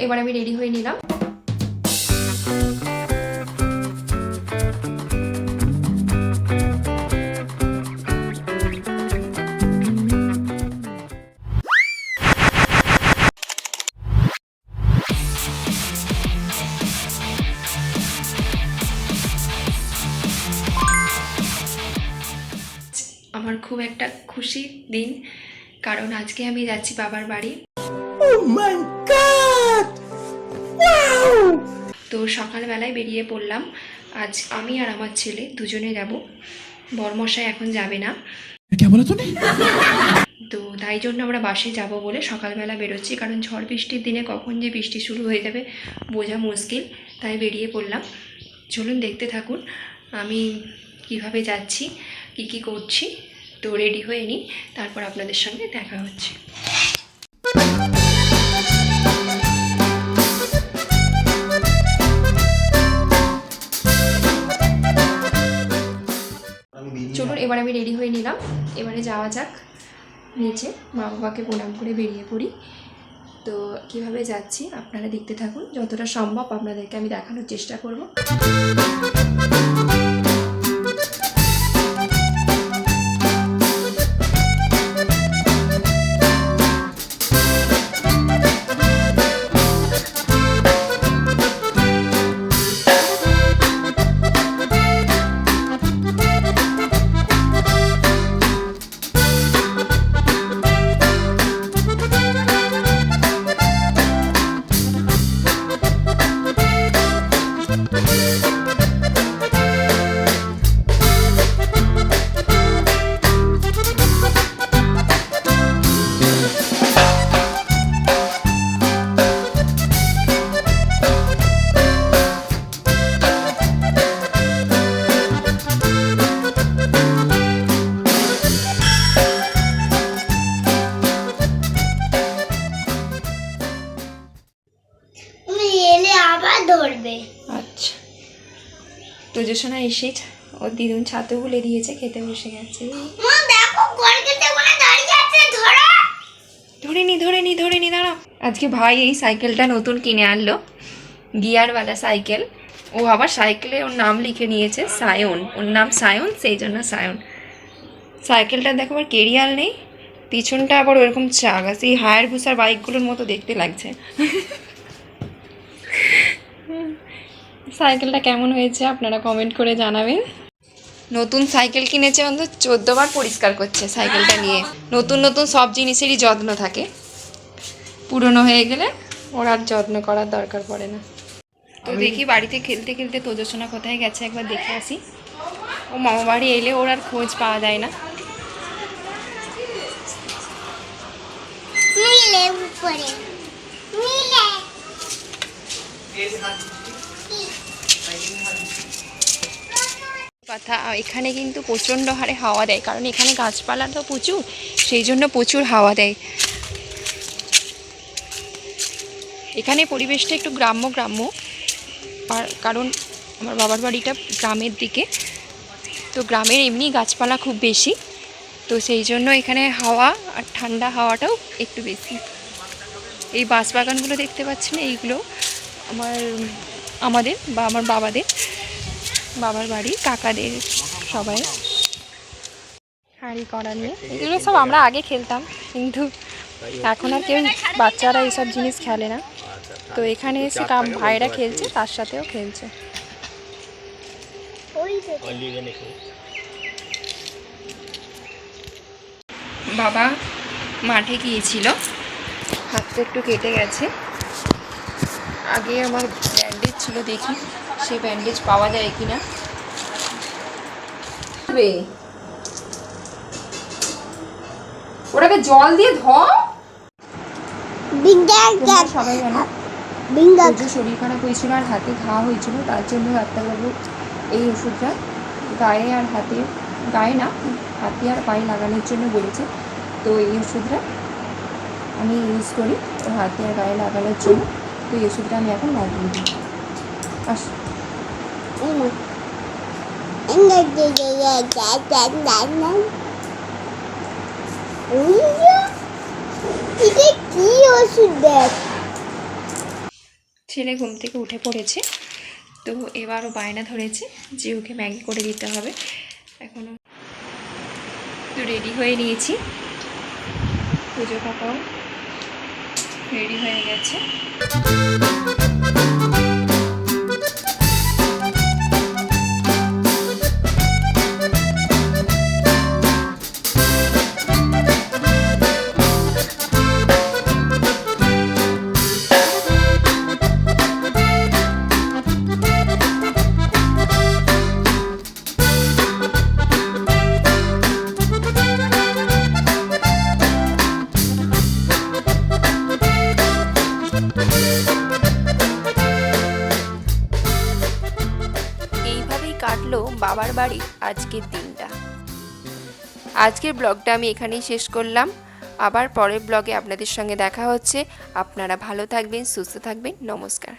এবার আমি রেডি হয়ে নিলাম। আমার খুব একটা খুশির দিন, কারণ আজকে আমি যাচ্ছি বাবার বাড়ি। তো সকালবেলায় বেরিয়ে পড়লাম। আজ আমি আর আমার ছেলে দুজনে যাব, বরমশাই এখন যাবে না। তো তাই জন্য আমরা বাসে যাব বলে সকালবেলা বেরোচ্ছি, কারণ ঝড় বৃষ্টির দিনে কখন যে বৃষ্টি শুরু হয়ে যাবে বোঝা মুশকিল। তাই বেরিয়ে পড়লাম। চলুন দেখতে থাকুন আমি কিভাবে যাচ্ছি, কি করছি। তো রেডি হয়ে নিই, তারপর আপনাদের সঙ্গে দেখা হচ্ছে। চলুন এবার আমি রেডি হয়ে নিলাম, এবারে যাওয়া যাক নিচে, মা বাবাকে প্রণাম করে বেরিয়ে পড়ি। তো কিভাবে যাচ্ছি আপনারা দেখতে থাকুন, যতটা সম্ভব আপনাদেরকে আমি দেখানোর চেষ্টা করব। আচ্ছা, তো জোসনা এসে ওর দিদুন ছাতু গুলে দিয়েছে, খেতে বসে গেছে। ধরে নি দাঁড়াও। আজকে ভাই এই সাইকেলটা নতুন কিনে আনলো, গিয়ারওয়ালা সাইকেল। ও আবার সাইকেলে ওর নাম লিখে নিয়েছে সায়ন, ওর নাম সায়ন, সেই জন্য সায়ন। সাইকেলটা দেখো আবার কেরিয়াল নেই, পিছনটা আবার ওরকম চাকা, সেই হায়ার ভুসার বাইকগুলোর মতো দেখতে লাগছে। সাইকেলটা কেমন হয়েছে আপনারা কমেন্ট করে জানাবেন। নতুন সাইকেল কিনেছে, অন্তত 14 বার পরিষ্কার করছে সাইকেলটা নিয়ে। নতুন নতুন সব জিনিসেরই যত্ন থাকে, পুরনো হয়ে গেলে ওর আর যত্ন করার দরকার পড়ে না। তো দেখি বাড়িতে খেলতে খেলতে তোজসোনা কোথায় গেছে একবার দেখে আসি। ও মামা বাড়ি এলে ওর আর খোঁজ পাওয়া যায় না। কথা, এখানে কিন্তু প্রচণ্ড হারে হাওয়া দেয়, কারণ এখানে গাছপালা তো প্রচুর, সেই জন্য প্রচুর হাওয়া দেয়। এখানে পরিবেশটা একটু গ্রাম্য গ্রাম্য, আর কারণ আমার বাবার বাড়িটা গ্রামের দিকে, তো গ্রামের এমনি গাছপালা খুব বেশি, তো সেই জন্য এখানে হাওয়া আর ঠান্ডা হাওয়াটাও একটু বেশি। এই বাঁশবাগানগুলো দেখতে পাচ্ছেন, এইগুলো আমাদের বা আমার বাবার বাড়ি, কাকাদের সবাই হাঁড়ি কড়া নিয়ে। এগুলো সব আমরা আগে খেলতাম, কিন্তু এখন আর কেউ বাচ্চারা এইসব জিনিস খেলে না। তো এখানে এসে ভাইরা খেলছে, তার সাথেও খেলছে। বাবা মাঠে গিয়েছিল, হাতটা একটু কেটে গেছে। আগে আমার ব্যান্ডেজ ছিল, দেখি সেই ব্যান্ডেজ পাওয়া যায় কিনা। ওটাকে জল দিয়ে ধোও। সবাই জানো শরীর খারাপ হয়েছিল আর হাতে ঘা হয়েছিল, তার জন্য ডাক্তারবাবু এই ওষুধটা গায়ে আর হাতে, গায়ে না হাতে আর পায়ে লাগানোর জন্য বলেছে। তো এই ওষুধটা আমি ইউজ করি হাতে আর গায়ে লাগানোর জন্য। তো এই ওষুধটা আমি এখন লাগিয়ে দিই। কি ওষুধ দেখ, ছেলে ঘুম থেকে উঠে পড়েছে, তো এবারও বায়না ধরেছে যে ওকে ম্যাগি করে দিতে হবে। এখনও তো রেডি হয়ে নিয়েছি, পুজো পাপাও রেডি হয়ে গেছে। এইভাবেই কাটলো বাবার বাড়ির আজকের দিনটা। আজকের ব্লগটা আমি এখানেই শেষ করলাম। আবার পরের ব্লগে আপনাদের সঙ্গে দেখা হচ্ছে। আপনারা ভালো থাকবেন, সুস্থ থাকবেন। নমস্কার।